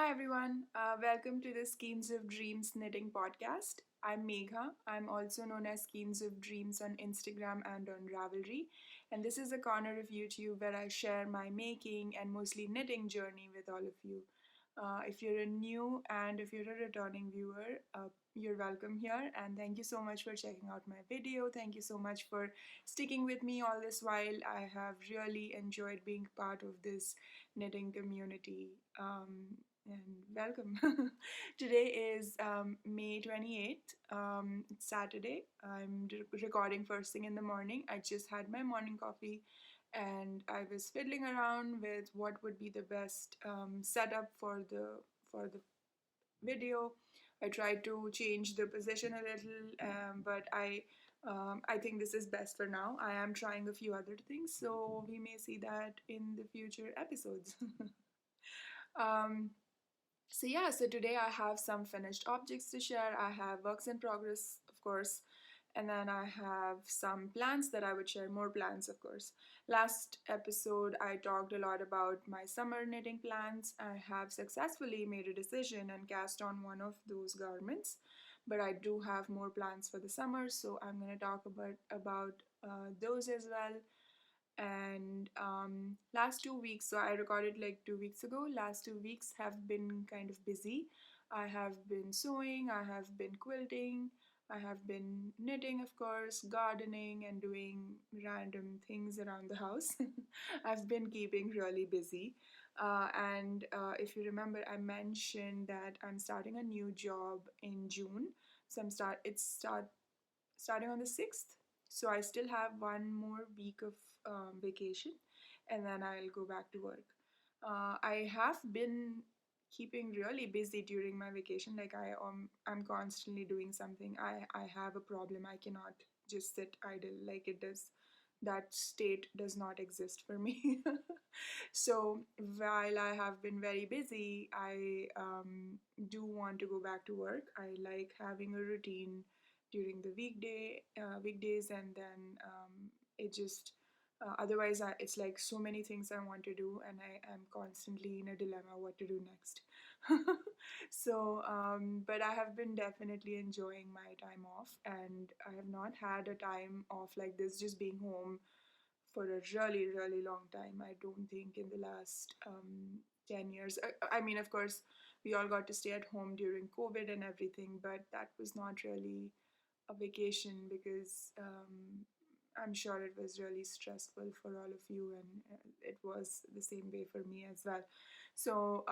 Hi everyone, welcome to the Skeins of Dreams knitting podcast. I'm Megha. I'm also known as Skeins of Dreams on Instagram and on Ravelry. And this is a corner of YouTube where I share my making and mostly knitting journey with all of you. If you're a new and if you're a returning viewer, you're welcome here. And thank you so much for checking out my video. Thank you so much for sticking with me all this while. I have really enjoyed being part of this knitting community. And welcome. Today is May 28th. It's Saturday. I'm recording first thing in the morning. I just had my morning coffee and I was fiddling around with what would be the best setup for the video. I tried to change the position a little, but I think this is best for now. I am trying a few other things, so we may see that in the future episodes. um, so today I have some finished objects to share. I have works in progress, of course, and then I have some plans that I would share, more plans, of course. Last episode, I talked a lot about my summer knitting plans. I have successfully made a decision and cast on one of those garments, but I do have more plans for the summer, so I'm going to talk about those as well. And last 2 weeks, so I recorded like 2 weeks ago. Last 2 weeks have been kind of busy. I have been sewing, I have been quilting, I have been knitting, of course, gardening, and doing random things around the house. I've been keeping really busy. And if you remember, I mentioned that I'm starting a new job in June. So starting on the 6th. So I still have one more week of vacation and then I'll go back to work. I have been keeping really busy during my vacation. Like I'm constantly doing something. I have a problem. I cannot just sit idle like it does. That state does not exist for me. So while I have been very busy, I do want to go back to work. I like having a routine during the weekdays, and then it just otherwise it's like so many things I want to do, and I am constantly in a dilemma what to do next. But I have been definitely enjoying my time off, and I have not had a time off like this, just being home for a really, really long time. I don't think in the last 10 years. I mean, of course, we all got to stay at home during COVID and everything, but that was not really a vacation because I'm sure it was really stressful for all of you, and it was the same way for me as well. So,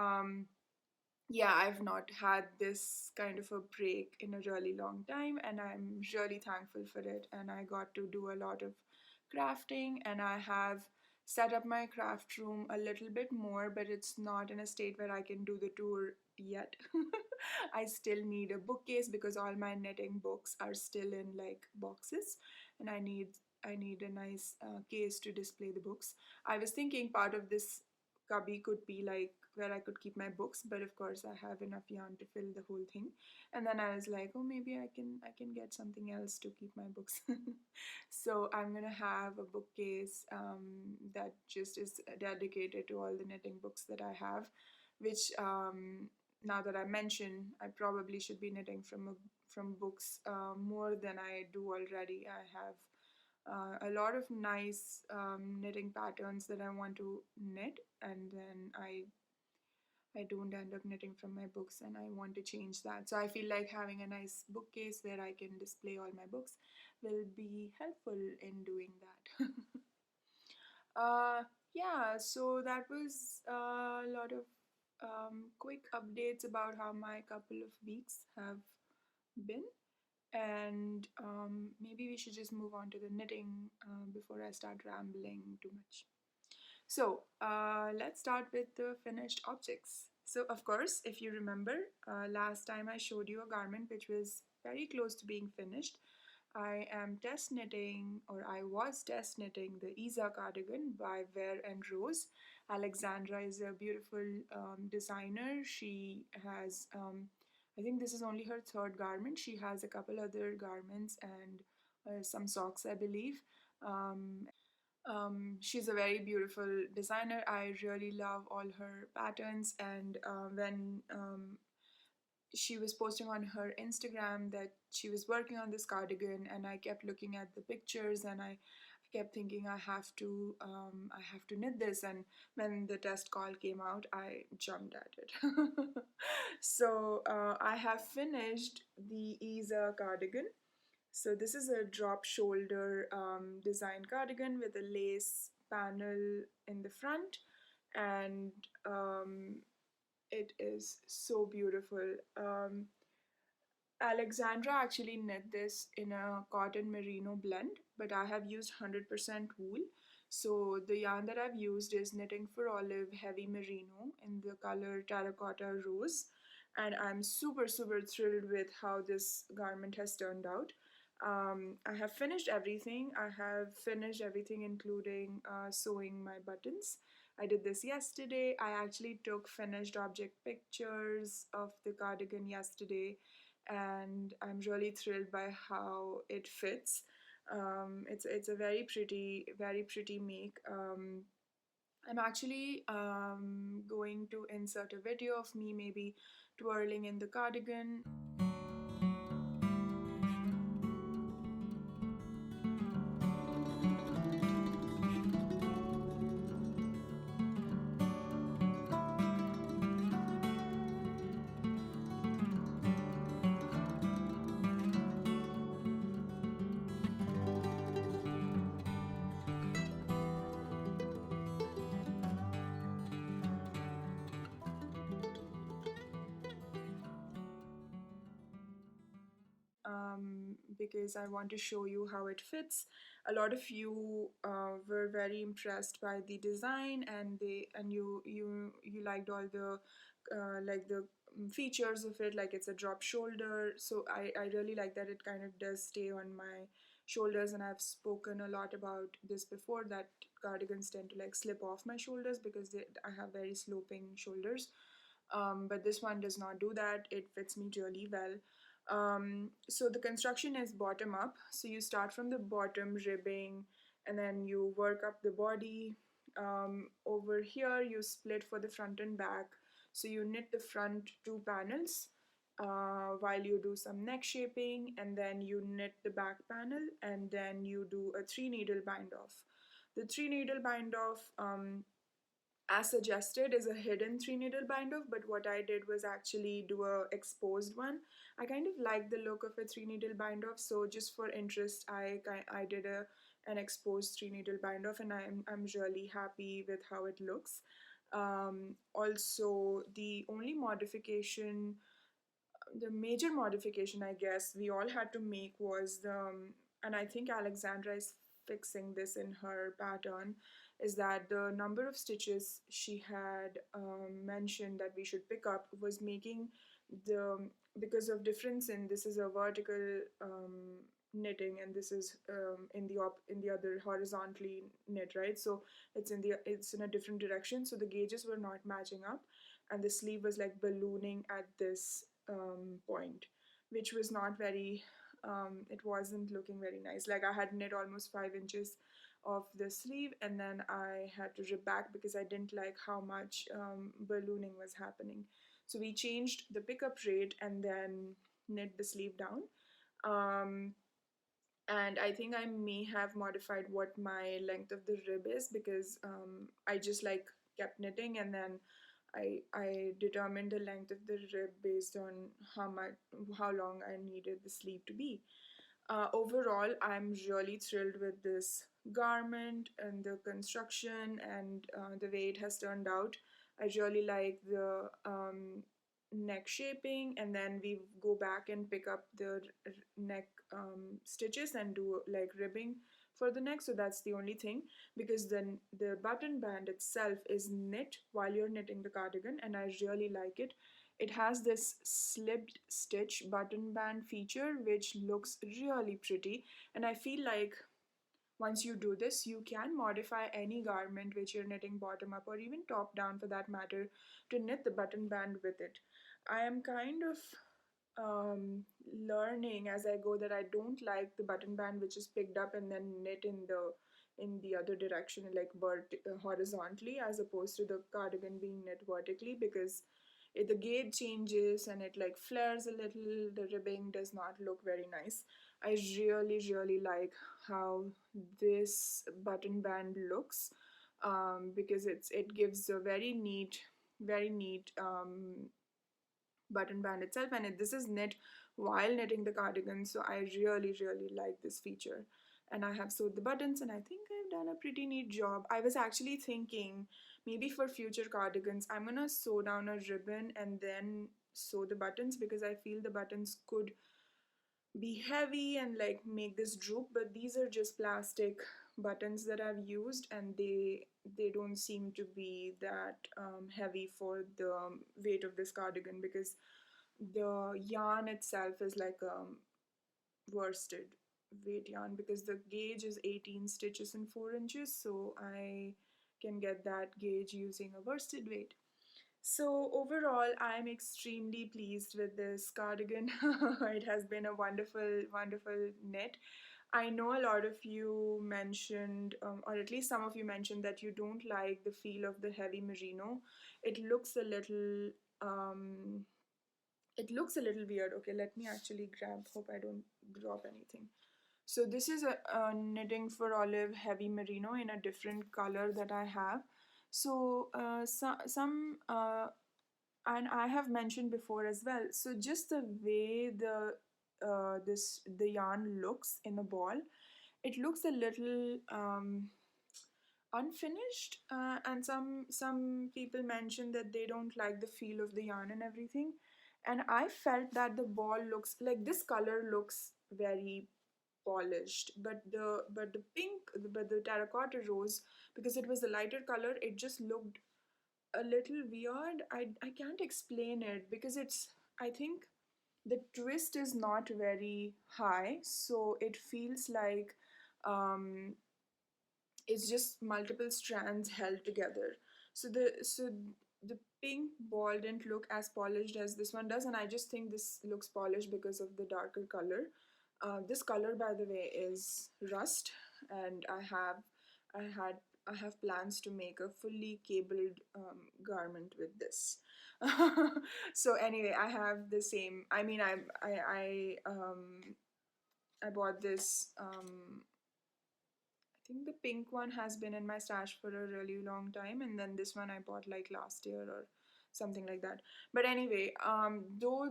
yeah, I've not had this kind of a break in a really long time, and I'm really thankful for it. And I got to do a lot of crafting, and I have set up my craft room a little bit more, but it's not in a state where I can do the tour yet. I still need a bookcase because all my knitting books are still in like boxes, and I need a nice case to display the books. I was thinking part of this cubby could be like where I could keep my books, but of course I have enough yarn to fill the whole thing. And then I was like, oh, maybe I can get something else to keep my books. So I'm gonna have a bookcase that just is dedicated to all the knitting books that I have, which now that I mention, I probably should be knitting from books more than I do already. I have a lot of nice knitting patterns that I want to knit, and then I don't end up knitting from my books, and I want to change that. So I feel like having a nice bookcase where I can display all my books will be helpful in doing that. uh, yeah, so that was a lot of quick updates about how my couple of weeks have been. And maybe we should just move on to the knitting before I start rambling too much. So let's start with the finished objects. So of course, if you remember, last time I showed you a garment which was very close to being finished. I am test knitting, or I was test knitting, the Isa cardigan by Wear and Rose. Alexandra is a beautiful designer. She has, I think this is only her third garment. She has a couple other garments and some socks, I believe. She's a very beautiful designer. I really love all her patterns, and when she was posting on her Instagram that she was working on this cardigan, and I kept looking at the pictures, and I kept thinking I have to knit this. And when the test call came out, I jumped at it. So I have finished the Isa cardigan. So this is a drop shoulder design cardigan with a lace panel in the front, and it is so beautiful. Alexandra actually knit this in a cotton merino blend, but I have used 100% wool. So the yarn that I've used is Knitting for Olive Heavy Merino in the color Terracotta Rose. And I'm super, super thrilled with how this garment has turned out. I have finished everything. I have finished everything, including sewing my buttons. I did this yesterday. I actually took finished object pictures of the cardigan yesterday, and I'm really thrilled by how it fits. It's a very pretty make. I'm actually going to insert a video of me maybe twirling in the cardigan. Because I want to show you how it fits. A lot of you were very impressed by the design, and you liked all the like the features of it, like it's a drop shoulder. So I really like that it kind of does stay on my shoulders, and I've spoken a lot about this before, that cardigans tend to like slip off my shoulders because I have very sloping shoulders. But this one does not do that. It fits me really well. So the construction is bottom up. So you start from the bottom ribbing, and then you work up the body. Over here, you split for the front and back. So you knit the front two panels while you do some neck shaping, and then you knit the back panel, and then you do a 3 needle bind off. The 3 needle bind off, as suggested, is a hidden 3 needle bind off, but what I did was actually do a exposed one. I kind of like the look of a 3 needle bind off, so just for interest, I did an exposed 3 needle bind off, and I'm really happy with how it looks. Also, the major modification I guess we all had to make was and I think Alexandra is fixing this in her pattern, is that the number of stitches she had mentioned that we should pick up was making the, because of difference in, this is a vertical knitting, and this is in the other horizontally knit, right? So it's in a different direction, so the gauges were not matching up, and the sleeve was like ballooning at this point, which was not very, it wasn't looking very nice. Like I had knit almost 5 inches of the sleeve, and then I had to rip back because I didn't like how much ballooning was happening. So we changed the pickup rate and then knit the sleeve down. Um, and I think I may have modified what my length of the rib is, because I just like kept knitting, and then I determined the length of the rib based on how long I needed the sleeve to be. Overall, I'm really thrilled with this garment and the construction, and the way it has turned out. I really like the neck shaping, and then we go back and pick up the neck stitches and do like ribbing for the neck. So that's the only thing, because then the button band itself is knit while you're knitting the cardigan, and I really like it. It has this slipped stitch button band feature which looks really pretty, and I feel like once you do this, you can modify any garment which you're knitting bottom up, or even top down for that matter, to knit the button band with it. I am kind of learning as I go that I don't like the button band which is picked up and then knit in the in the other direction, like horizontally, as opposed to the cardigan being knit vertically, because the gauge changes and it like flares a little. The ribbing does not look very nice. I really, really like how this button band looks, because it gives a very neat button band itself, and this is knit while knitting the cardigan, so I really, really like this feature. And I have sewed the buttons, and I think I've done a pretty neat job. I was actually thinking maybe for future cardigans I'm gonna sew down a ribbon and then sew the buttons, because I feel the buttons could be heavy and like make this droop, but these are just plastic buttons that I've used, and they don't seem to be that heavy for the weight of this cardigan, because the yarn itself is like worsted weight yarn, because the gauge is 18 stitches and 4 inches, so I can get that gauge using a worsted weight. So overall, I'm extremely pleased with this cardigan. It has been a wonderful, wonderful knit. I know a lot of you mentioned, or at least some of you mentioned, that you don't like the feel of the heavy merino. It looks a little, it looks a little weird. Okay, let me actually grab. Hope I don't drop anything. So this is a knitting for olive heavy merino in a different color that I have. So some and I have mentioned before as well. So just the way the yarn looks in a ball, it looks a little unfinished, and some people mention that they don't like the feel of the yarn and everything, and I felt that the ball looks like this color looks very polished, but the pink, but the terracotta rose, because it was a lighter color, it just looked a little weird. I can't explain it, because it's, I think the twist is not very high, so it feels like um it's just multiple strands held together. So the pink ball didn't look as polished as this one does, and I just think this looks polished because of the darker color. This color, by the way, is rust, and I had I have plans to make a fully cabled garment with this. So anyway, I have the same. I mean, I bought this. I think the pink one has been in my stash for a really long time, and then this one I bought like last year or something like that. But anyway, though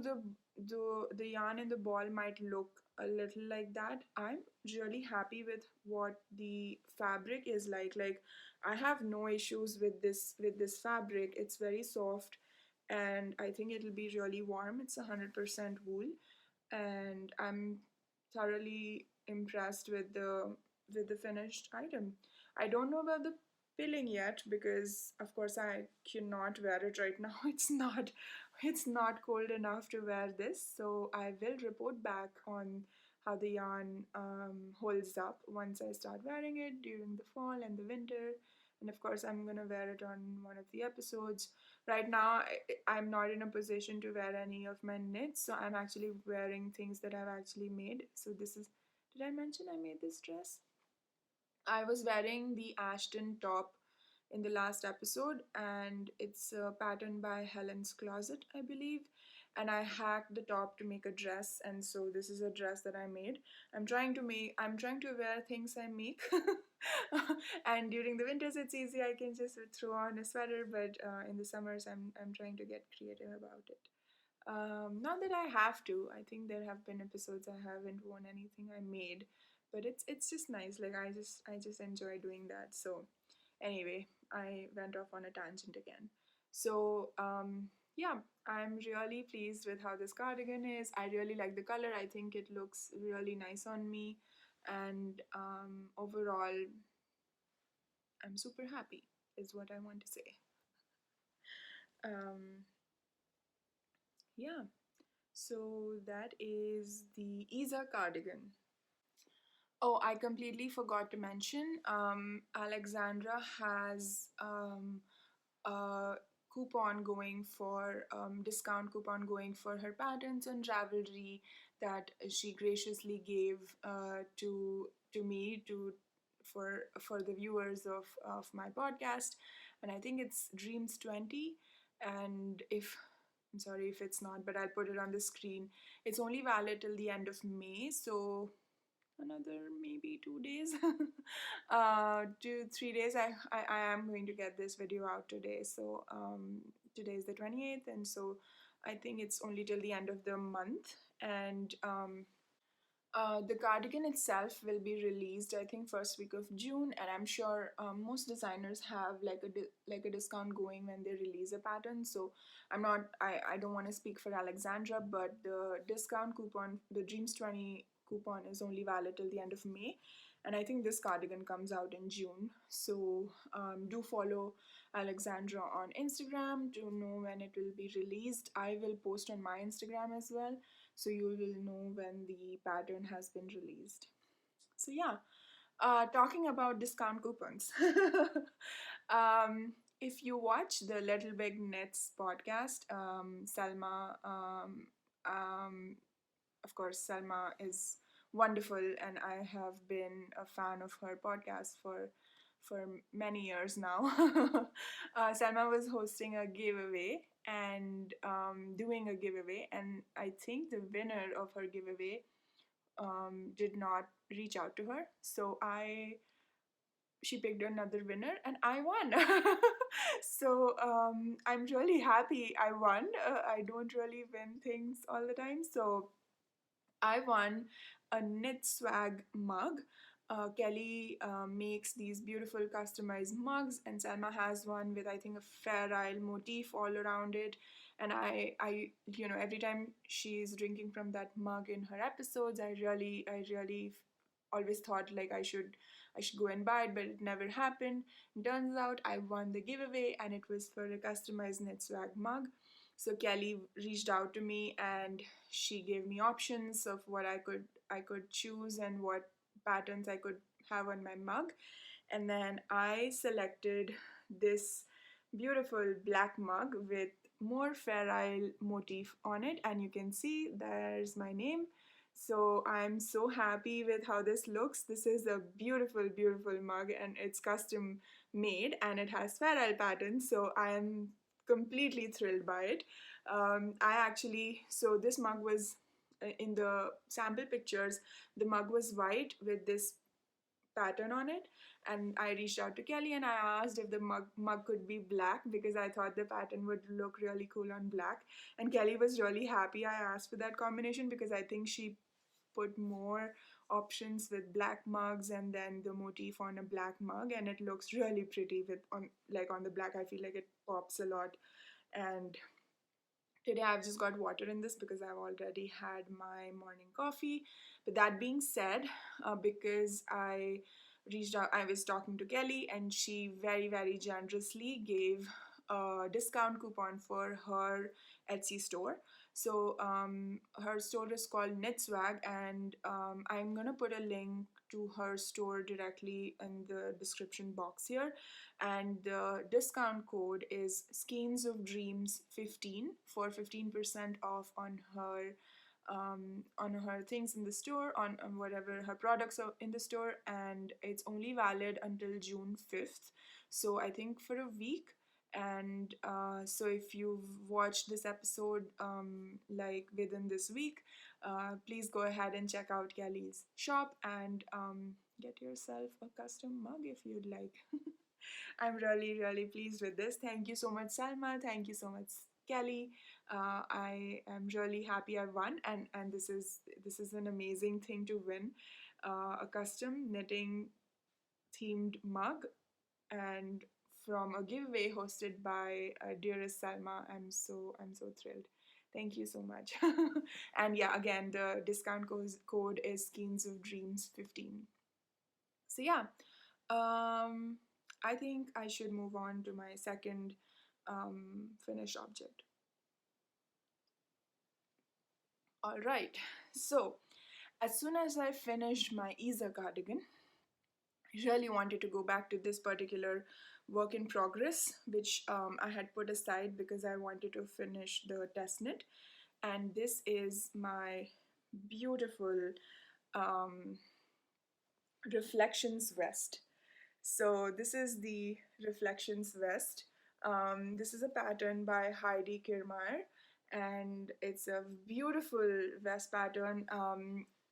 the yarn in the ball might look a little like that, I'm really happy with what the fabric is like. Like, I have no issues with this fabric. It's very soft, and I think it'll be really warm. It's 100% wool, and I'm thoroughly impressed with the finished item. I don't know about the pilling yet, because of course I cannot wear it right now. It's not cold enough to wear this, so I will report back on how the yarn holds up once I start wearing it during the fall and the winter. And of course, I'm gonna wear it on one of the episodes. Right now, I'm not in a position to wear any of my knits, so I'm actually wearing things that I've actually made. So this is, did I mention I made this dress? I was wearing the Ashton top in the last episode, and it's a pattern by Helen's Closet, I believe. And I hacked the top to make a dress, and so this is a dress that I made. I'm trying to wear things I make. And during the winters it's easy, I can just throw on a sweater, but in the summers I'm trying to get creative about it. Not that I have to. I think there have been episodes I haven't worn anything I made, but it's just nice. Like, I just enjoy doing that. So anyway, I went off on a tangent again. So yeah, I'm really pleased with how this cardigan is. I really like the color. I think it looks really nice on me, and overall, I'm super happy. Is what I want to say. Um, yeah. So that is the Isa cardigan. Oh, I completely forgot to mention, Alexandra has a coupon going for discount coupon going for her patterns on Ravelry that she graciously gave to me to for the viewers of my podcast, and I think it's Dreams 20. And if I'm sorry if it's not, but I'll put it on the screen. It's only valid till the end of May, so another maybe 2 days, 2 3 days. I am going to get this video out today. So today is the 28th, and so I think it's only till the end of the month. And the cardigan itself will be released, I think, first week of June, and I'm sure most designers have like a discount going when they release a pattern. So I don't want to speak for Alexandra, but the discount coupon, the Dreams 20 coupon, is only valid till the end of May, and I think this cardigan comes out in June. So do follow Alexandra on Instagram to know when it will be released. I will post on my Instagram as well, so you will know when the pattern has been released. So yeah, talking about discount coupons. If you watch the Little Big Knits podcast, Selma, of course, Selma is wonderful, and I have been a fan of her podcast for many years now. Selma was hosting a giveaway and doing a giveaway, and I think the winner of her giveaway did not reach out to her. So she picked another winner and I won. So I'm really happy I won. I don't really win things all the time, so I won a KNITSWAG mug. Kelly makes these beautiful customized mugs, and Selma has one with, I think, a Fair Isle motif all around it. And every time she's drinking from that mug in her episodes, I really always thought like I should go and buy it, but it never happened. Turns out I won the giveaway, and it was for a customized KNITSWAG mug. So Kelly reached out to me and she gave me options of what I could choose and what patterns I could have on my mug. And then I selected this beautiful black mug with more Fair Isle motif on it, and you can see there's my name. So I'm so happy with how this looks. This is a beautiful, beautiful mug, and it's custom made and it has Fair Isle patterns. So I am completely thrilled by it. So this mug was in the sample pictures, the mug was white with this pattern on it, and I reached out to Kelly and I asked if the mug could be black because I thought the pattern would look really cool on black, and Kelly was really happy I asked for that combination because I think she put more options with black mugs and then the motif on a black mug, and it looks really pretty with on the black. I feel like it pops a lot. And today I've just got water in this because I've already had my morning coffee. But that being said, because I was talking to Kelly and she very, very generously gave a discount coupon for her Etsy store. So her store is called KNITSWAG, and I'm gonna put a link to her store directly in the description box here. And the discount code is Skeins of Dreams 15 for 15% off on her things in the store, on whatever her products are in the store, and it's only valid until June 5th. So I think for a week. And so if you've watched this episode like within this week, please go ahead and check out Kelly's shop and get yourself a custom mug if you'd like. I'm really, really pleased with this. Thank you so much, Salma. Thank you so much, Kelly. I am really happy I won, and this is an amazing thing to win, a custom knitting themed mug, and from a giveaway hosted by dearest Salma. I'm so thrilled. Thank you so much. And yeah, again, the discount code is Skeins of Dreams 15. So yeah, I think I should move on to my second finished object. All right, so as soon as I finished my Isa cardigan, I really wanted to go back to this particular work in progress, which I had put aside because I wanted to finish the test knit. And this is my beautiful Reflections vest. So this is the Reflections vest. This is a pattern by Heidi Kirmaier, and it's a beautiful vest pattern.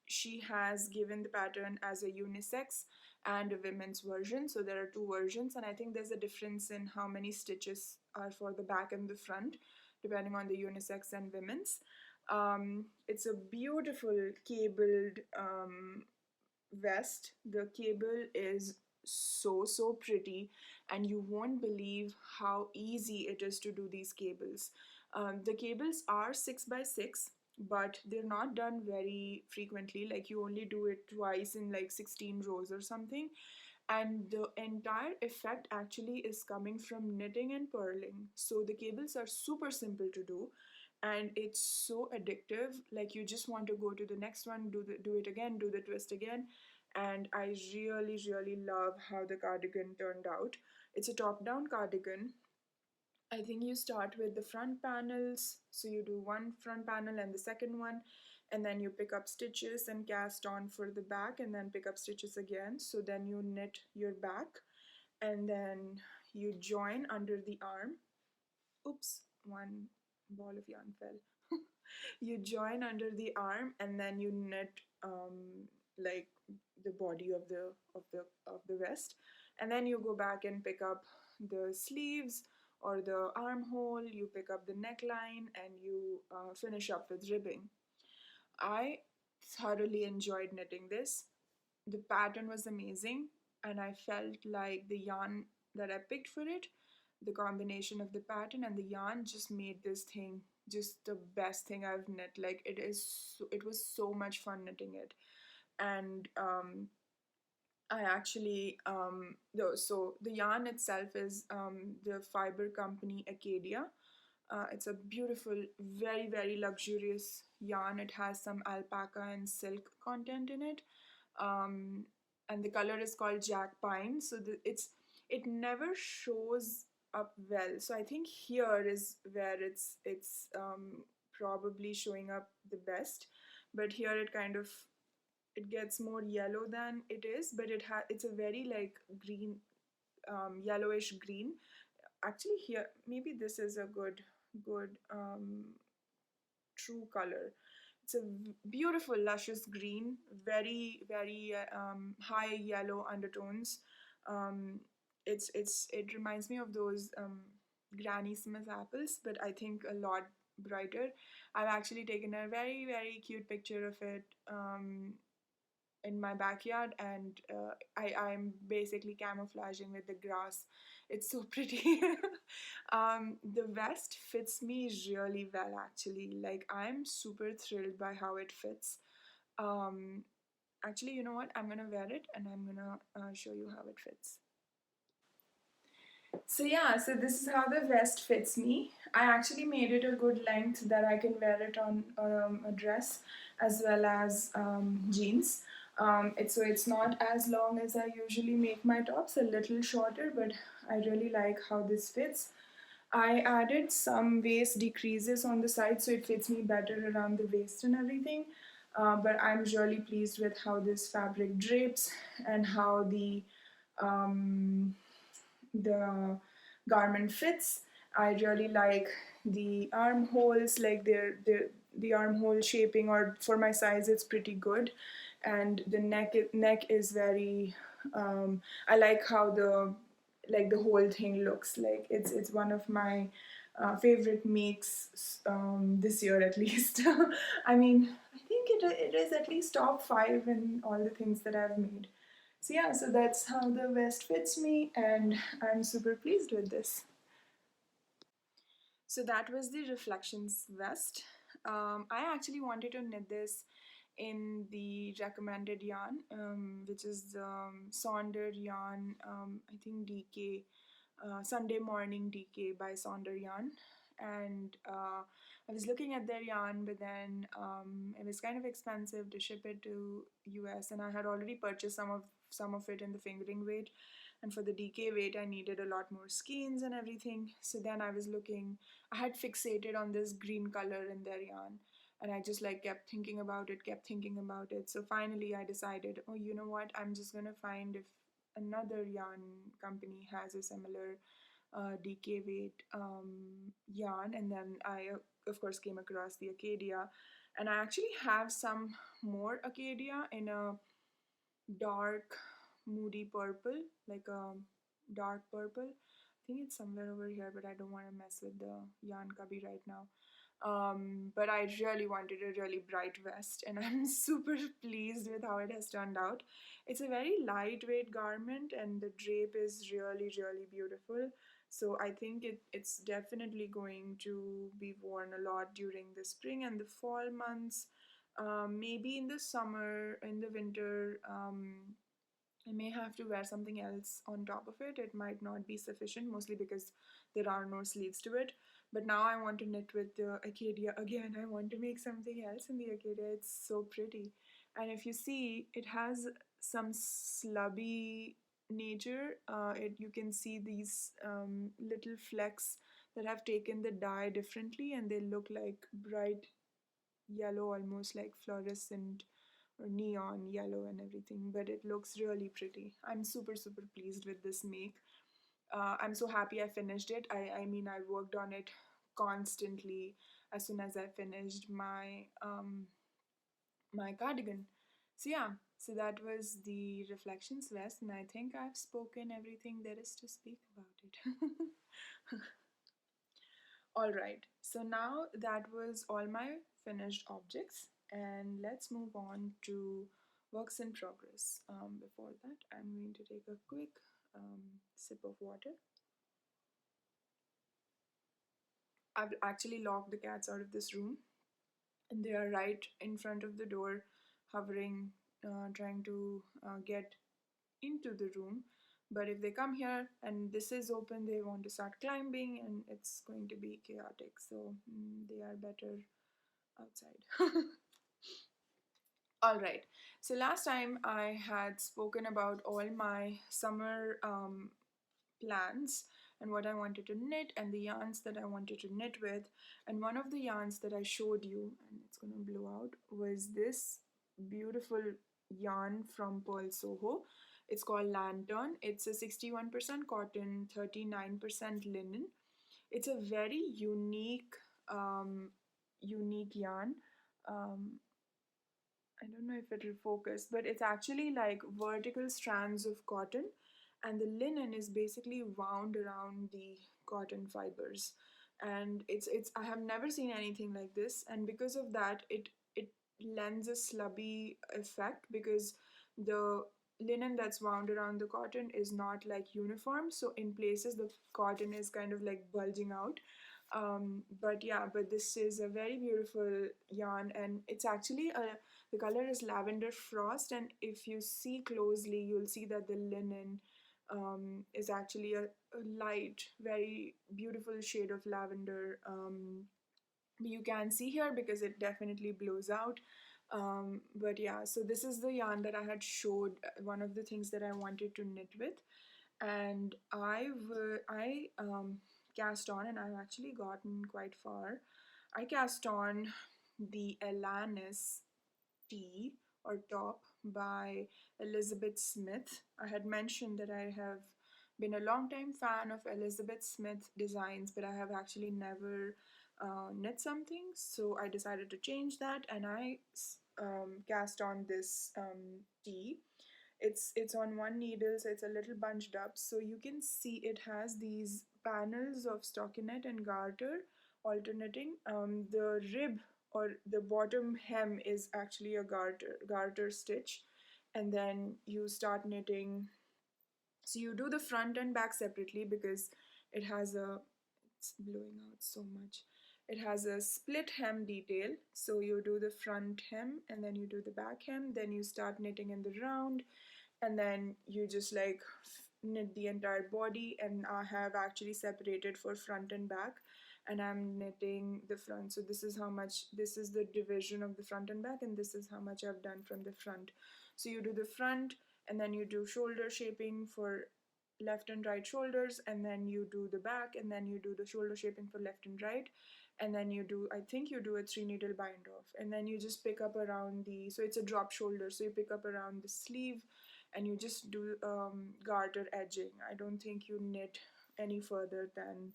She has given the pattern as a unisex and a women's version. So there are two versions, and I think there's a difference in how many stitches are for the back and the front, depending on the unisex and women's. It's a beautiful cabled vest. The cable is so pretty, and you won't believe how easy it is to do these cables. The cables are 6 by 6, but they're not done very frequently. Like, you only do it twice in like 16 rows or something, and the entire effect actually is coming from knitting and purling. So the cables are super simple to do, and it's so addictive. Like, you just want to go to the next one, do it again, do the twist again. And I really love how the cardigan turned out. It's a top down cardigan. I think you start with the front panels, so you do one front panel and the second one, and then you pick up stitches and cast on for the back, and then pick up stitches again. So then you knit your back, and then you join under the arm. Oops, one ball of yarn fell. You join under the arm, and then you knit like the body of the vest, and then you go back and pick up the sleeves or the armhole. You pick up the neckline, and you finish up with ribbing. I thoroughly enjoyed knitting this. The pattern was amazing, and I felt like the yarn that I picked for it, the combination of the pattern and the yarn, just made this thing just the best thing I've knit. Like, it was so much fun knitting it. And I actually so the yarn itself is the fiber company Acadia. It's a beautiful, very luxurious yarn. It has some alpaca and silk content in it, um, and the color is called Jack Pine. So it never shows up well. So I think here is where it's probably showing up the best. But here it gets more yellow than it is, but it's a very like green, yellowish green. Actually, here maybe this is a good true color. It's a beautiful luscious green, very high yellow undertones. Um, it reminds me of those Granny Smith apples, but I think a lot brighter. I've actually taken a very cute picture of it in my backyard, and I'm basically camouflaging with the grass. It's so pretty. The vest fits me really well, actually. Like, I'm super thrilled by how it fits. Um, Actually, you know what? I'm gonna wear it, and I'm gonna show you how it fits. So yeah, so this is how the vest fits me. I actually made it a good length that I can wear it on a dress as well as jeans. It's not as long as I usually make my tops, a little shorter, but I really like how this fits. I added some waist decreases on the side so it fits me better around the waist and everything. But I'm really pleased with how this fabric drapes and how um, the garment fits. I really like the armholes, like the armhole shaping, or for my size, it's pretty good. And the neck is very. I like how the whole thing looks like. It's one of my favorite makes this year at least. I mean, I think it is at least top 5 in all the things that I've made. So yeah, so that's how the vest fits me, and I'm super pleased with this. So that was the Reflections vest. I actually wanted to knit this in the recommended yarn, which is Sonder yarn, I think DK, Sunday Morning DK by Sonder Yarn. And I was looking at their yarn, but then it was kind of expensive to ship it to US, and I had already purchased some of it in the fingering weight, and for the DK weight I needed a lot more skeins and everything. So then I was looking, I had fixated on this green color in their yarn, And I just like kept thinking about it, kept thinking about it. So finally I decided, oh, you know what, I'm just gonna find if another yarn company has a similar DK weight yarn. And then I of course came across the Acadia, and I actually have some more Acadia in a dark moody purple, like a dark purple. I think it's somewhere over here, but I don't want to mess with the yarn cubby right now. But I really wanted a really bright vest, and I'm super pleased with how it has turned out. It's a very lightweight garment, and the drape is really, really beautiful. So I think it's definitely going to be worn a lot during the spring and the fall months. Maybe in the summer, in the winter, I may have to wear something else on top of it. It might not be sufficient, mostly because there are no sleeves to it. But now I want to knit with the Acadia again. I want to make something else in the Acadia. It's so pretty. And if you see, it has some slubby nature. You can see these little flecks that have taken the dye differently, and they look like bright yellow, almost like fluorescent or neon yellow and everything, but it looks really pretty. I'm super, super pleased with this make. I'm so happy I finished it. I mean, I worked on it constantly as soon as I finished my cardigan. So yeah, so that was the reflections vest, and I think I've spoken everything there is to speak about it. All right, so now that was all my finished objects, and let's move on to works in progress. Before that, I'm going to take a quick sip of water. I've actually locked the cats out of this room, and they are right in front of the door, hovering, trying to get into the room. But if they come here and this is open, they want to start climbing, and it's going to be chaotic. So they are better outside. All right. So last time I had spoken about all my summer plans and what I wanted to knit and the yarns that I wanted to knit with. And one of the yarns that I showed you, and it's going to blow out, was this beautiful yarn from Pearl Soho. It's called Lantern. It's a 61% cotton, 39% linen. It's a very unique yarn. Um, I don't know if it'll focus, but it's actually like vertical strands of cotton, and the linen is basically wound around the cotton fibers. And it's I have never seen anything like this, and because of that, it lends a slubby effect because the linen that's wound around the cotton is not like uniform, so in places the cotton is kind of like bulging out. But yeah, but this is a very beautiful yarn, and it's actually a the color is lavender frost, and if you see closely, you'll see that the linen is actually a light, very beautiful shade of lavender. You can see here because it definitely blows out. But yeah, so this is the yarn that I had showed, one of the things that I wanted to knit with, and I cast on, and I've actually gotten quite far. I cast on the Alanis Tea or Top by Elizabeth Smith. I had mentioned that I have been a long time fan of Elizabeth Smith designs, but I have actually never knit something, so I decided to change that, and I cast on this tea. It's on one needle, so it's a little bunched up, so you can see it has these panels of stockinette and garter alternating. The rib or the bottom hem is actually a garter stitch, and then you start knitting. So you do the front and back separately because it has a, it's blowing out so much, it has a split hem detail. So you do the front hem and then you do the back hem, then you start knitting in the round, and then you just like knit the entire body. And I have actually separated for front and back, and I'm knitting the front. So this is how much, this is the division of the front and back, and this is how much I've done from the front. So you do the front, and then you do shoulder shaping for left and right shoulders, and then you do the back, and then you do the shoulder shaping for left and right, and then you do, I think you do a 3 needle bind off, and then you just pick up around the, so it's a drop shoulder, so you pick up around the sleeve and you just do garter edging. I don't think you knit any further than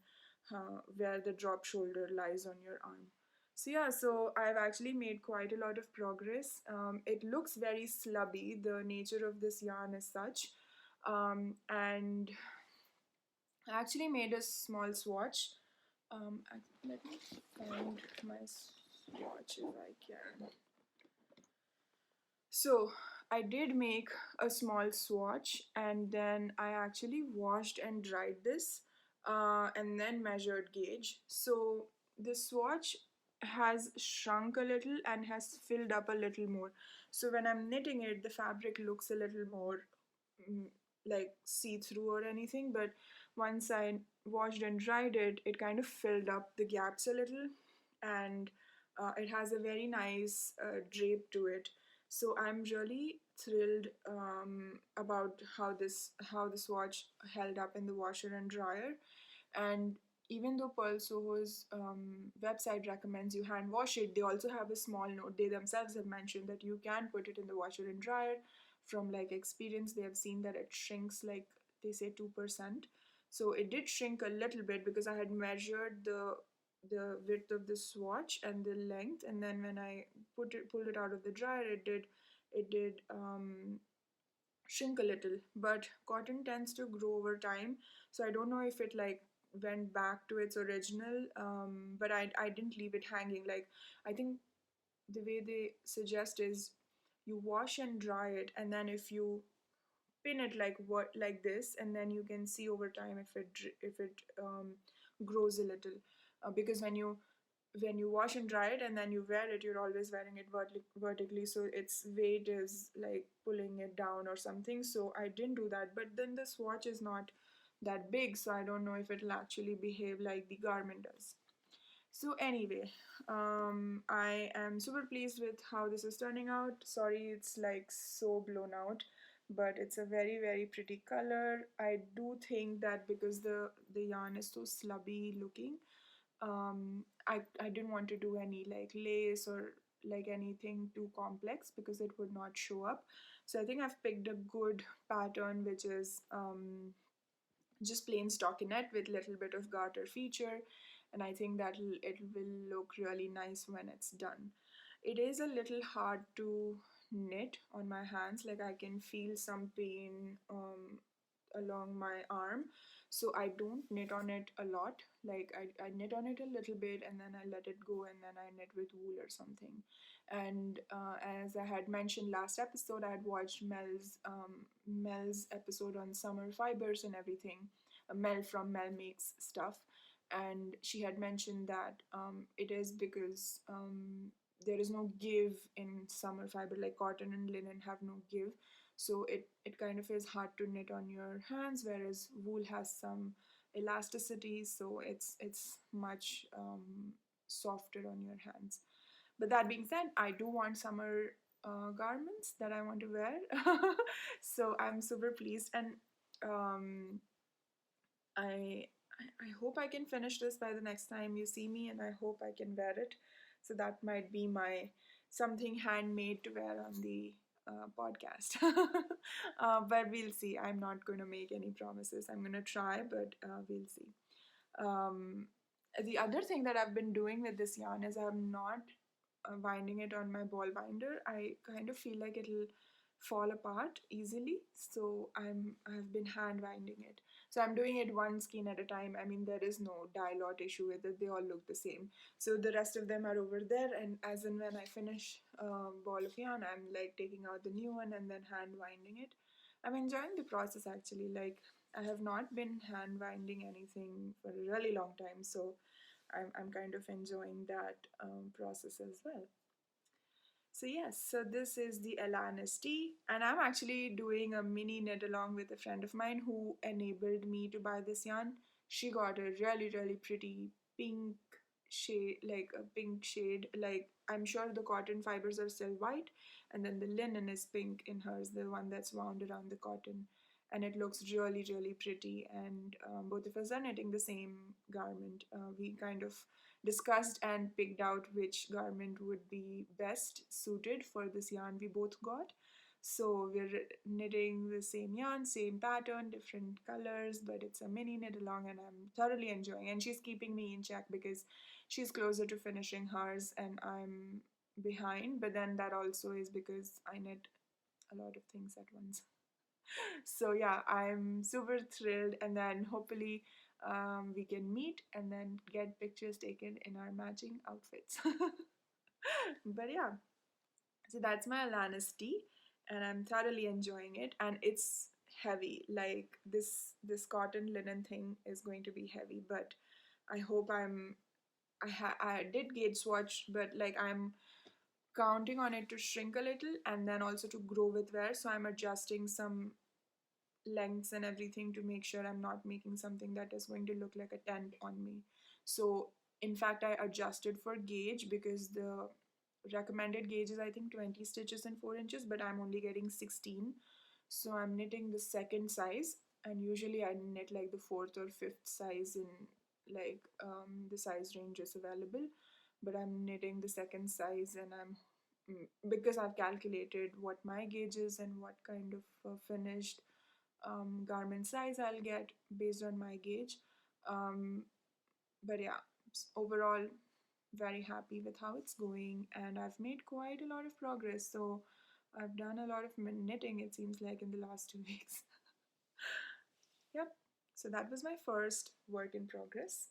where the drop shoulder lies on your arm. So yeah, so I've actually made quite a lot of progress. It looks very slubby. The nature of this yarn is such. And I actually made a small swatch. Let me find my swatch if I can. So I did make a small swatch, and then I actually washed and dried this, and then measured gauge. So the swatch has shrunk a little and has filled up a little more. So when I'm knitting it, the fabric looks a little more mm, like see-through or anything, but once I washed and dried it, it kind of filled up the gaps a little, and it has a very nice drape to it. So I'm really thrilled about how this watch held up in the washer and dryer. And even though Pearl Soho's website recommends you hand wash it, they also have a small note. They themselves have mentioned that you can put it in the washer and dryer. From like experience, they have seen that it shrinks, like they say, 2%. So it did shrink a little bit because I had measured the width of the swatch and the length, and then when I pulled it out of the dryer, it did shrink a little. But cotton tends to grow over time, so I don't know if it like went back to its original, but I didn't leave it hanging. Like, I think the way they suggest is you wash and dry it, and then if you pin it like what like this, and then you can see over time if it grows a little, because when you wash and dry it and then you wear it, you're always wearing it vertically, so its weight is like pulling it down or something. So I didn't do that, but then the swatch is not that big, so I don't know if it'll actually behave like the garment does. So anyway, I am super pleased with how this is turning out. Sorry, it's like so blown out, but it's a very very pretty color. I do think that because the yarn is so slubby looking, I didn't want to do any like lace or like anything too complex because it would not show up. So I think I've picked a good pattern, which is just plain stockinette with little bit of garter feature, and I think that it will look really nice when it's done. It is a little hard to knit on my hands, like I can feel some pain along my arm, so I don't knit on it a lot. Like I knit on it a little bit and then I let it go, and then I knit with wool or something. And as I had mentioned last episode, I had watched Mel's episode on summer fibers and everything. Mel from Mel Makes Stuff, and she had mentioned that it is because there is no give in summer fiber, like cotton and linen have no give, so it kind of is hard to knit on your hands, whereas wool has some elasticity, so it's much softer on your hands. But that being said, I do want summer garments that I want to wear. So I'm super pleased, and um, I, I hope I can finish this by the next time you see me, and I hope I can wear it. So that might be my something handmade to wear on the podcast. But we'll see. I'm not going to make any promises. I'm going to try, but we'll see. Um, the other thing that I've been doing with this yarn is I'm not binding it on my ball binder. I kind of feel like it'll fall apart easily, so I've been hand binding it. So I'm doing it one skein at a time. I mean, there is no dye lot issue with it. They all look the same. So the rest of them are over there, and as and when I finish ball of yarn, I'm like taking out the new one and then hand winding it. I'm enjoying the process actually. Like, I have not been hand winding anything for a really long time, so I'm kind of enjoying that process as well. So yes, so this is the alanis tea, and I'm actually doing a mini knit along with a friend of mine who enabled me to buy this yarn. She got a really really pretty pink shade, like a pink shade. Like, I'm sure the cotton fibers are still white, and then the linen is pink in hers, the one that's wound around the cotton. and it looks really, really pretty. And both of us are knitting the same garment. We kind of discussed and picked out which garment would be best suited for this yarn we both got. So we're knitting the same yarn, same pattern, different colors, but it's a mini knit along, and I'm thoroughly enjoying. And she's keeping me in check because she's closer to finishing hers and I'm behind. But then that also is because I knit a lot of things at once. So yeah, I'm super thrilled, and then hopefully we can meet and then get pictures taken in our matching outfits. But yeah, so that's my alanis tea, and I'm thoroughly enjoying it. And it's heavy, like this cotton linen thing is going to be heavy, but I hope I did gauge swatch, but like I'm counting on it to shrink a little and then also to grow with wear. So I'm adjusting some lengths and everything to make sure I'm not making something that is going to look like a tent on me. So in fact, I adjusted for gauge because the recommended gauge is I think 20 stitches in 4 inches, but I'm only getting 16. So I'm knitting the second size, and usually I knit like the fourth or fifth size in like the size ranges available, but I'm knitting the second size, and because I've calculated what my gauge is and what kind of finished garment size I'll get based on my gauge. Um, but yeah, overall, very happy with how it's going, and I've made quite a lot of progress. So I've done a lot of knitting, it seems like, in the last 2 weeks. Yep. So that was my first work in progress.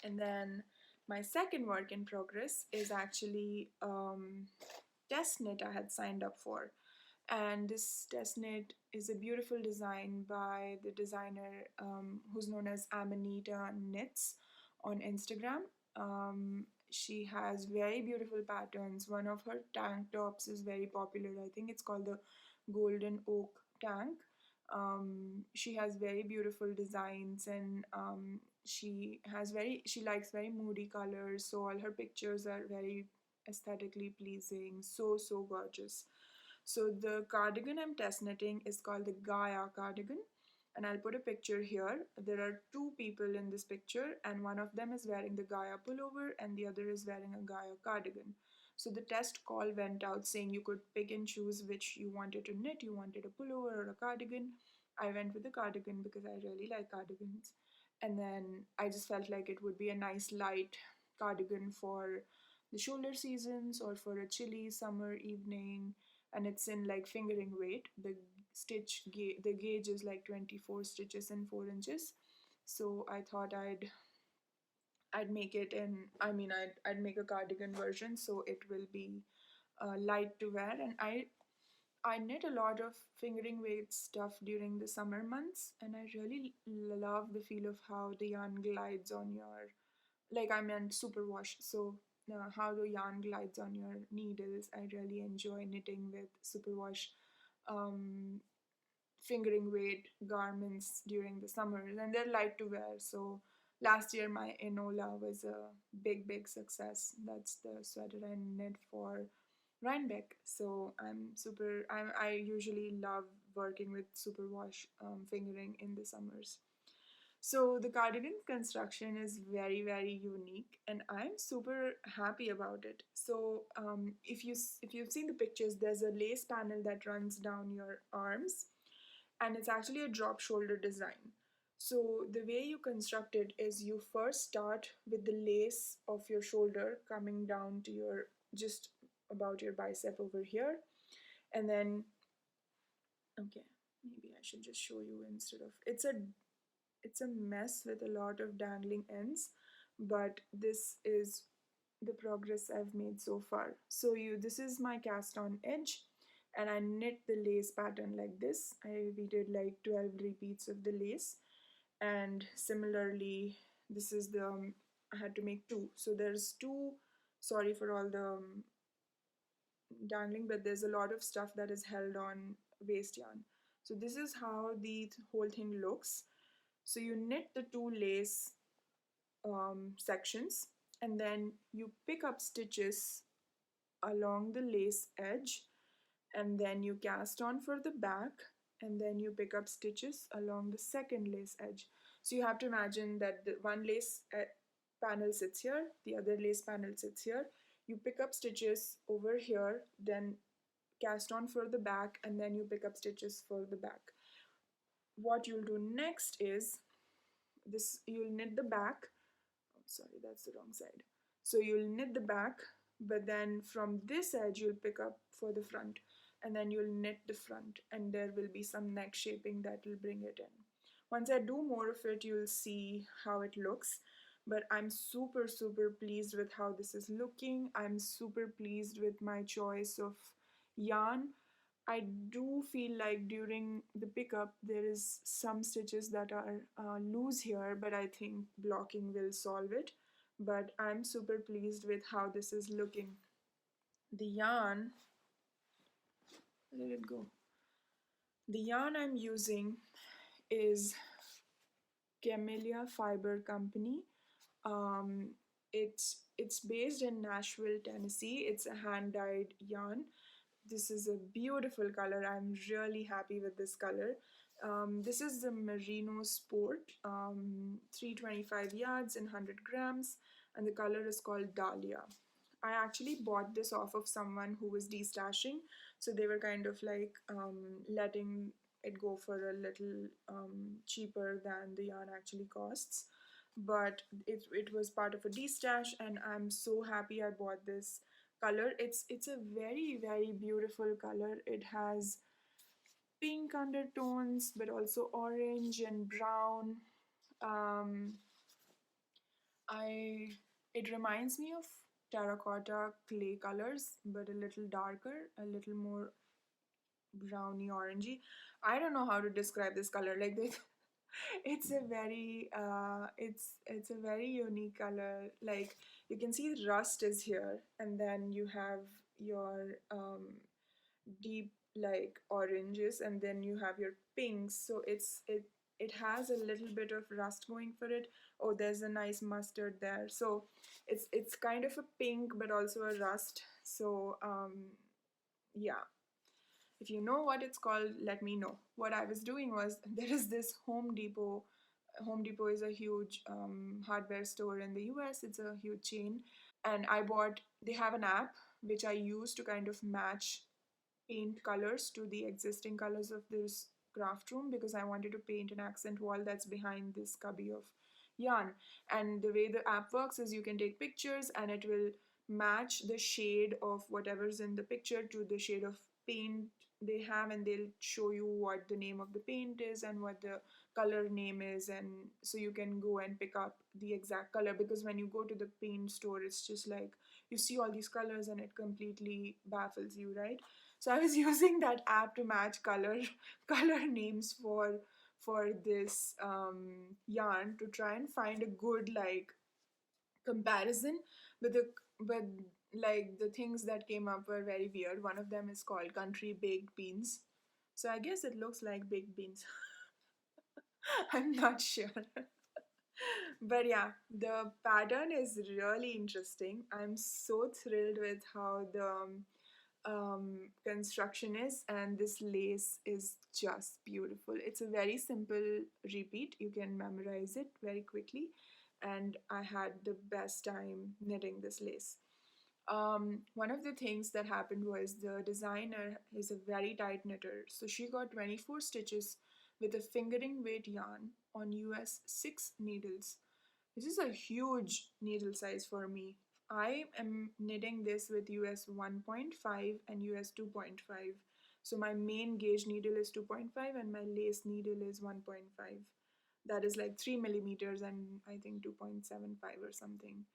And then my second work in progress is actually test knit I had signed up for. And this test knit is a beautiful design by the designer who's known as Amanita Knits on Instagram. She has very beautiful patterns. One of her tank tops is very popular. I think it's called the Golden Oak Tank. She has very beautiful designs, and she likes very moody colors. So all her pictures are very aesthetically pleasing. So gorgeous. So the cardigan I'm test knitting is called the Gaia cardigan, and I'll put a picture here. There are two people in this picture, and one of them is wearing the Gaia pullover and the other is wearing a Gaia cardigan. So the test call went out saying you could pick and choose which you wanted to knit. You wanted a pullover or a cardigan. I went with the cardigan because I really like cardigans. And then I just felt like it would be a nice light cardigan for the shoulder seasons or for a chilly summer evening, and it's in like fingering weight. The gauge is like 24 stitches in 4 inches. So I thought I'd make it in, I'd make a cardigan version so it will be light to wear. And I knit a lot of fingering weight stuff during the summer months, and I really love the feel of how the yarn glides on your, like I meant superwash. So how the yarn glides on your needles. I really enjoy knitting with superwash um, fingering weight garments during the summers, and they're light to wear. So last year my Enola was a big success. That's the sweater I knit for Rhinebeck. So I usually love working with superwash fingering in the summers. So the cardigan construction is very unique, and I'm super happy about it. So if you've seen the pictures, there's a lace panel that runs down your arms, and it's actually a drop shoulder design. So the way you construct it is you first start with the lace of your shoulder coming down to your just about your bicep over here, and then okay, maybe I should just show you instead of it's a mess with a lot of dangling ends, but this is the progress I've made so far. So this is my cast on edge, and I knit the lace pattern like this. We did like 12 repeats of the lace, and similarly this is the I had to make two. So there's two, sorry for all the dangling, but there's a lot of stuff that is held on waste yarn. So this is how the whole thing looks. So you knit the two lace sections, and then you pick up stitches along the lace edge, and then you cast on for the back, and then you pick up stitches along the second lace edge. So you have to imagine that the one lace panel sits here, the other lace panel sits here. You pick up stitches over here, then cast on for the back, and then you pick up stitches for the back. What you'll do next is this, you'll knit the back. Oh, sorry, that's the wrong side. So you'll knit the back, but then from this edge you'll pick up for the front, and then you'll knit the front, and there will be some neck shaping that will bring it in. Once I do more of it, you'll see how it looks. But I'm super pleased with how this is looking. I'm super pleased with my choice of yarn. I do feel like during the pickup there is some stitches that are loose here, but I think blocking will solve it. But I'm super pleased with how this is looking. The yarn, let it go. The yarn I'm using is Camellia Fiber Company. It's based in Nashville, Tennessee. It's a hand-dyed yarn. This is a beautiful color. I'm really happy with this color. This is the Merino Sport, 325 yards and 100 grams, and the color is called Dahlia. I actually bought this off of someone who was destashing, so they were kind of like letting it go for a little cheaper than the yarn actually costs. But it was part of a destash, and I'm so happy I bought this color. It's a very beautiful color. It has pink undertones, but also orange and brown. Um, I it reminds me of terracotta clay colors, but a little darker, a little more browny orangey. I don't know how to describe this color. Like this, it's a very it's a very unique color. Like you can see rust is here, and then you have your deep like oranges, and then you have your pinks. So it has a little bit of rust going for it. Oh, there's a nice mustard there. So it's kind of a pink but also a rust. So yeah, if you know what it's called, let me know. What I was doing was, there is this Home Depot. Home Depot is a huge hardware store in the US. It's a huge chain. And they have an app which I use to kind of match paint colors to the existing colors of this craft room, because I wanted to paint an accent wall that's behind this cubby of yarn. And the way the app works is you can take pictures and it will match the shade of whatever's in the picture to the shade of paint they have, and they'll show you what the name of the paint is and what the color name is, and so you can go and pick up the exact color. Because when you go to the paint store, it's just like you see all these colors and it completely baffles you, right? So I was using that app to match color names for this yarn, to try and find a good like comparison. But like the things that came up were very weird. One of them is called country baked beans. So I guess it looks like baked beans. I'm not sure. But yeah, the pattern is really interesting. I'm so thrilled with how the construction is, and this lace is just beautiful. It's a very simple repeat. You can memorize it very quickly, and I had the best time knitting this lace. One of the things that happened was the designer is a very tight knitter, so she got 24 stitches with a fingering weight yarn on US 6 needles. This is a huge needle size for me. I am knitting this with US 1.5 and US 2.5. So my main gauge needle is 2.5 and my lace needle is 1.5. That is like 3 millimeters and I think 2.75 or something.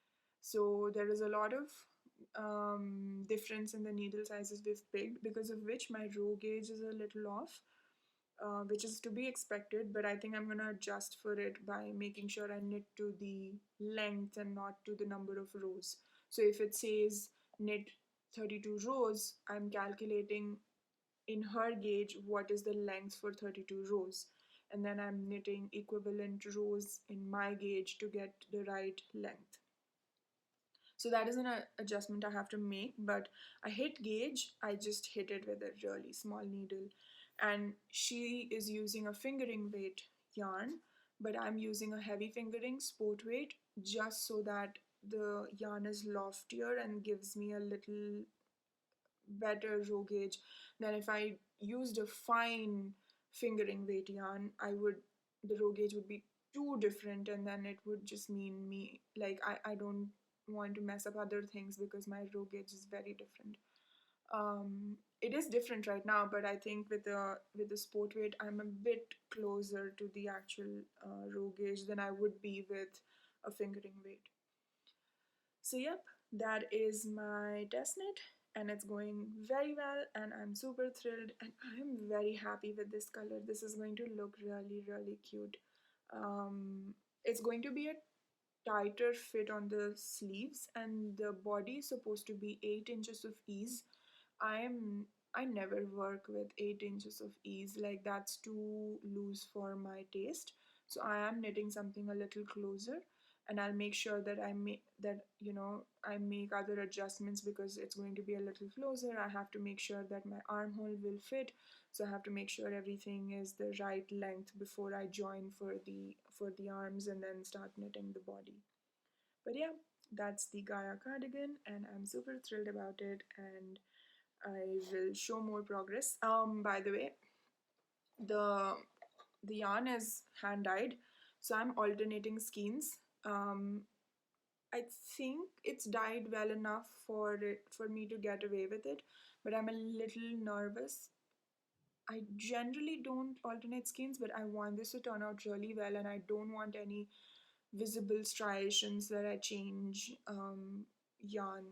So there is a lot of difference in the needle sizes we've picked, because of which my row gauge is a little off, which is to be expected, but I think I'm gonna adjust for it by making sure I knit to the length and not to the number of rows. So if it says knit 32 rows, I'm calculating in her gauge what is the length for 32 rows, and then I'm knitting equivalent rows in my gauge to get the right length. So that is an adjustment I have to make, but I hit gauge, I just hit it with a really small needle. and she is using a fingering weight yarn, but I'm using a heavy fingering sport weight just so that the yarn is loftier and gives me a little better row gauge than if I used a fine fingering weight yarn. The row gauge would be too different, and then it would just mean me like I don't want to mess up other things because my row gauge is very different. It is different right now, but I think with the sport weight, I'm a bit closer to the actual row gauge than I would be with a fingering weight. So yep, that is my test knit, and it's going very well, and I'm super thrilled, and I'm very happy with this color. This is going to look really, really cute. It's going to be a tighter fit on the sleeves, and the body is supposed to be 8 inches of ease. I am I never work with 8 inches of ease, like that's too loose for my taste. So I am knitting something a little closer, and I'll make sure that I make other adjustments because it's going to be a little closer. I have to make sure that my armhole will fit, so I have to make sure everything is the right length before I join for the arms and then start knitting the body. But yeah, that's the Gaia cardigan, and I'm super thrilled about it, and I will show more progress. By the way, the the yarn is hand dyed, so I'm alternating skeins. I think it's dyed well enough for me to get away with it, but I'm a little nervous. I generally don't alternate skeins, but I want this to turn out really well, and I don't want any visible striations that I change yarn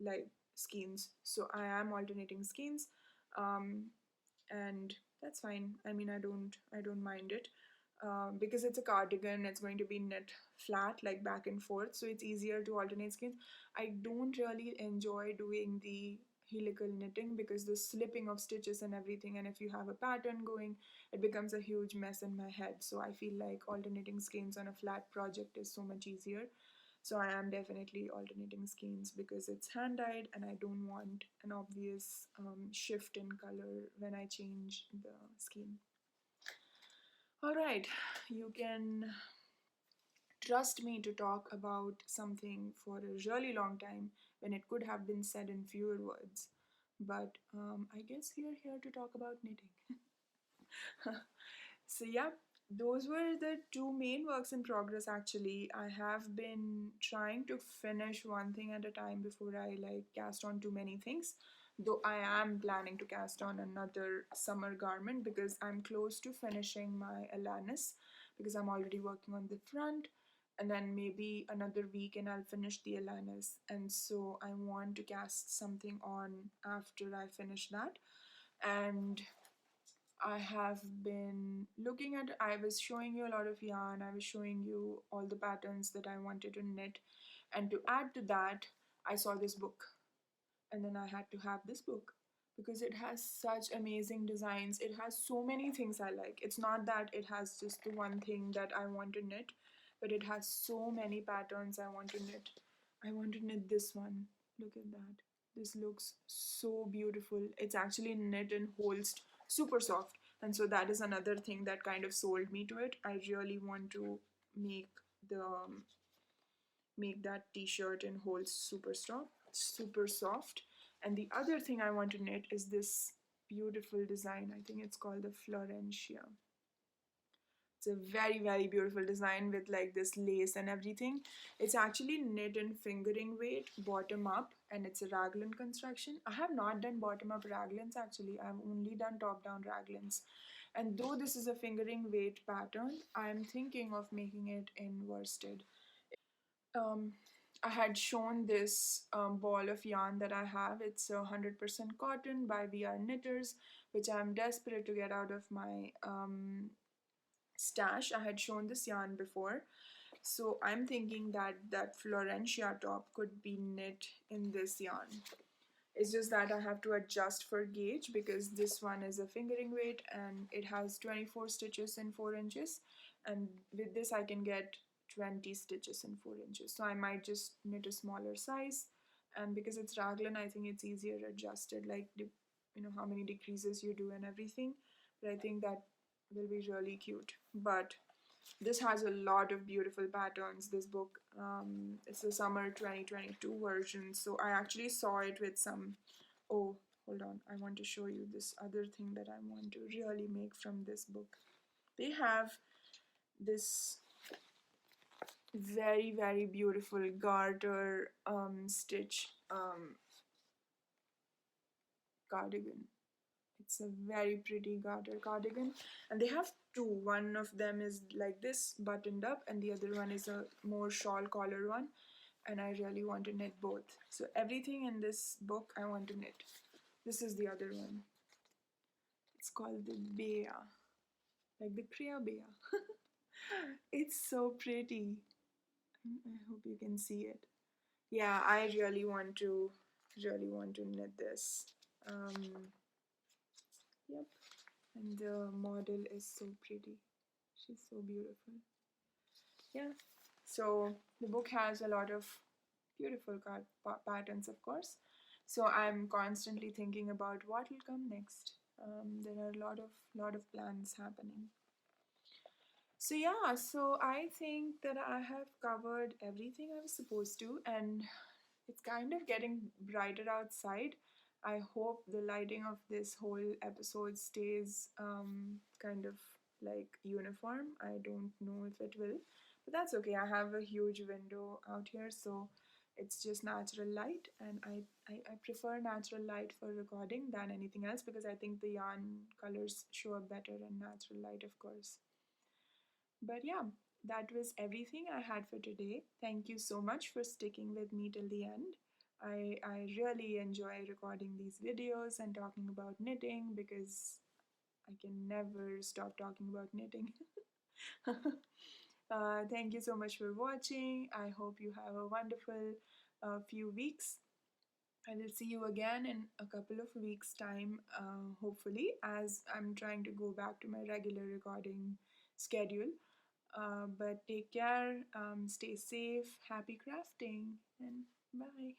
like skeins. So I am alternating skeins, um, and that's fine. I mean, I don't mind it. Because it's a cardigan, it's going to be knit flat, like back and forth, so it's easier to alternate skeins. I don't really enjoy doing the helical knitting because the slipping of stitches and everything, and if you have a pattern going, it becomes a huge mess in my head. So I feel like alternating skeins on a flat project is so much easier. So I am definitely alternating skeins because it's hand dyed, and I don't want an obvious shift in color when I change the skein. All right, you can trust me to talk about something for a really long time when it could have been said in fewer words. But I guess we are here to talk about knitting. So yeah, those were the two main works in progress actually. I have been trying to finish one thing at a time before I like cast on too many things. Though I am planning to cast on another summer garment because I'm close to finishing my alanis, because I'm already working on the front, and then maybe another week and I'll finish the alanis. And so I want to cast something on after I finish that. And I have been looking at, I was showing you a lot of yarn, I was showing you all the patterns that I wanted to knit. And to add to that, I saw this book. And then I had to have this book because it has such amazing designs. It has so many things I like. It's not that it has just the one thing that I want to knit, but it has so many patterns I want to knit. I want to knit this one. Look at that. This looks so beautiful. It's actually knit and holst, super soft. And so that is another thing that kind of sold me to it. I really want to make the make that t-shirt and holst super soft. And the other thing I want to knit is this beautiful design. I think it's called the Florentia. It's a very, very beautiful design with like this lace and everything. It's actually knit in fingering weight, bottom up, and it's a raglan construction. I have not done bottom up raglans actually. I've only done top down raglans. And though this is a fingering weight pattern, I'm thinking of making it in worsted. Um, I had shown this ball of yarn that I have. It's 100% cotton by VR Knitters, which I'm desperate to get out of my stash. I had shown this yarn before. So I'm thinking that that Florentia top could be knit in this yarn. It's just that I have to adjust for gauge because this one is a fingering weight and it has 24 stitches in 4 inches, and with this I can get 20 stitches in 4 inches. So I might just knit a smaller size, and because it's raglan I think it's easier adjusted, like how many decreases you do and everything. but I think that will be really cute. But this has a lot of beautiful patterns. This book, it's the summer 2022 version, so I actually saw it with some. Oh, hold on, I want to show you this other thing that I want to really make from this book. They have this very beautiful garter stitch cardigan. It's a very pretty garter cardigan, and they have two. One of them is like this, buttoned up, and the other one is a more shawl collar one. And I really want to knit both. So everything in this book I want to knit. This is the other one. It's called the Bea, like the Kriya Bea. It's so pretty. I hope you can see it. Yeah, I really want to knit this. Yep, and the model is so pretty. She's so beautiful. Yeah, so the book has a lot of beautiful patterns, of course. So I'm constantly thinking about what will come next. There are a lot of plans happening. So yeah, so I think that I have covered everything I was supposed to, and it's kind of getting brighter outside. I hope the lighting of this whole episode stays kind of like uniform. I don't know if it will, but that's okay. I have a huge window out here, so it's just natural light, and I prefer natural light for recording than anything else because I think the yarn colors show up better in natural light, of course. But yeah, that was everything I had for today. Thank you so much for sticking with me till the end. I really enjoy recording these videos and talking about knitting because I can never stop talking about knitting. Thank you so much for watching. I hope you have a wonderful few weeks. I will see you again in a couple of weeks' time, hopefully, as I'm trying to go back to my regular recording schedule. But take care, stay safe, happy crafting, and bye.